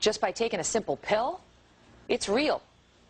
just by taking a simple pill? It's real,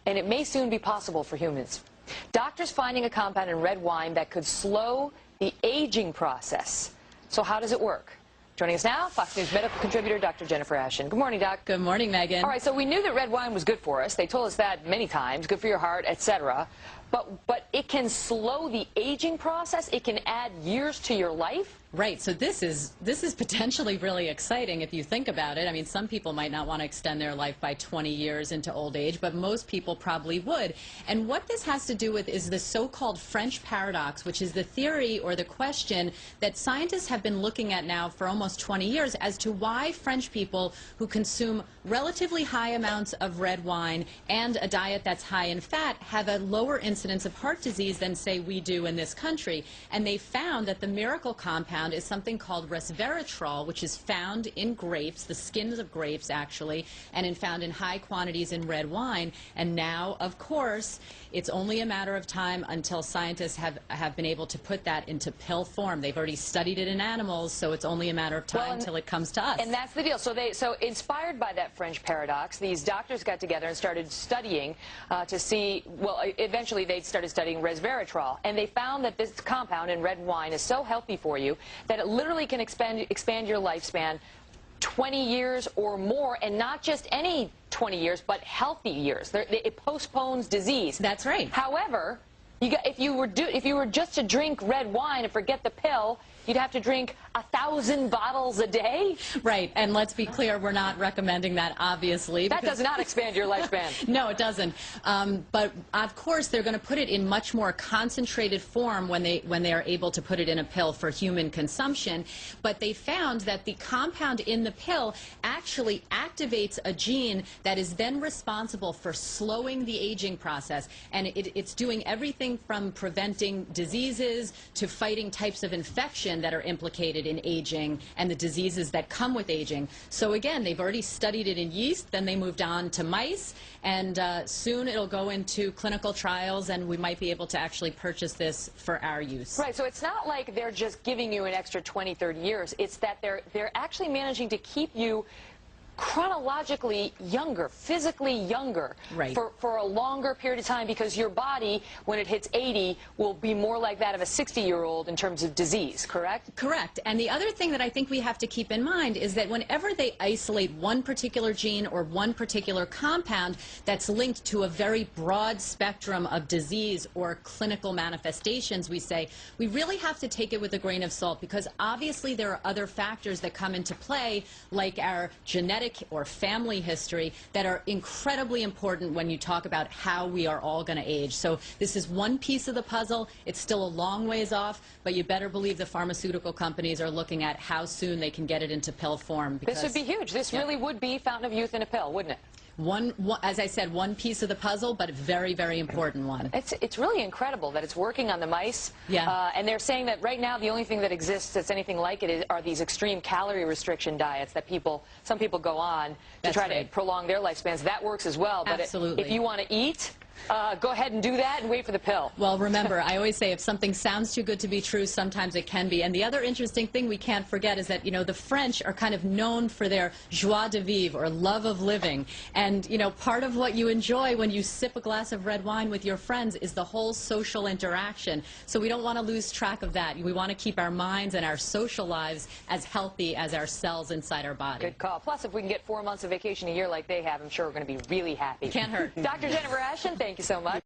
and it may soon be possible for humans. Doctors finding a compound in red wine that could slow the aging process. So how does it work? Joining us now, Fox News medical contributor Dr. Jennifer Ashen. Good morning, Doc. Good morning, Megan. All right, so we knew that red wine was good for us. They told us that many times, good for your heart, etc. But it can slow the aging process. It can add years to your life. Right. So this is potentially really exciting if you think about it. I mean, some people might not want to extend their life by 20 years into old age, but most people probably would. And what this has to do with is the so-called French paradox, which is the theory or the question that scientists have been looking at now for almost 20 years as to why French people who consume relatively high amounts of red wine and a diet that's high in fat have a lower incidence of heart disease than, say, we do in this country. And they found that the miracle compound is something called Resveratrol, which is found in grapes, the skins of grapes actually, and found in high quantities in red wine. And now, of course, it's only a matter of time until scientists have been able to put that into pill form. They've already studied it in animals, so it's only a matter of time until it comes to us. And that's the deal. So inspired by that French paradox, these doctors got together and started studying to see, well, eventually they started studying resveratrol, and they found that this compound in red wine is so healthy for you that it literally can expand your lifespan 20 years or more, and not just any 20 years, but healthy years. It postpones disease. That's right. However, if you were just to drink red wine and forget the pill, you'd have to drink 1,000 bottles a day? Right, and let's be clear, we're not recommending that, obviously. That does not expand your lifespan. No, it doesn't. But, of course, they're going to put it in much more concentrated form when they are able to put it in a pill for human consumption. But they found that the compound in the pill actually activates a gene that is then responsible for slowing the aging process. And it's doing everything from preventing diseases to fighting types of infection that are implicated in aging and the diseases that come with aging. So again, they've already studied it in yeast, then they moved on to mice, and soon it'll go into clinical trials, and we might be able to actually purchase this for our use. Right, so it's not like they're just giving you an extra 20, 30 years. It's that they're actually managing to keep you chronologically younger, physically younger, right, for a longer period of time, because your body, when it hits 80, will be more like that of a 60-year-old in terms of disease, correct? Correct. And the other thing that I think we have to keep in mind is that whenever they isolate one particular gene or one particular compound that's linked to a very broad spectrum of disease or clinical manifestations, we say, we really have to take it with a grain of salt, because obviously there are other factors that come into play, like our genetic or family history, that are incredibly important when you talk about how we are all going to age. So this is one piece of the puzzle. It's still a long ways off, but you better believe the pharmaceutical companies are looking at how soon they can get it into pill form. This would be huge. This really would be fountain of youth in a pill, wouldn't it? As I said, one piece of the puzzle, but a very, very important one. It's really incredible that it's working on the mice. Yeah. And they're saying that right now the only thing that exists that's anything like it are these extreme calorie restriction diets that some people go on to try to prolong their lifespans. That works as well. But absolutely. If you want to eat, go ahead and do that and wait for the pill. Well, remember, I always say if something sounds too good to be true, sometimes it can be. And the other interesting thing we can't forget is that, you know, the French are kind of known for their joie de vivre, or love of living. And, you know, part of what you enjoy when you sip a glass of red wine with your friends is the whole social interaction. So we don't want to lose track of that. We want to keep our minds and our social lives as healthy as our cells inside our body. Good call. Plus, if we can get 4 months of vacation a year like they have, I'm sure we're going to be really happy. Can't hurt. Dr. Jennifer Ashen, thank you so much.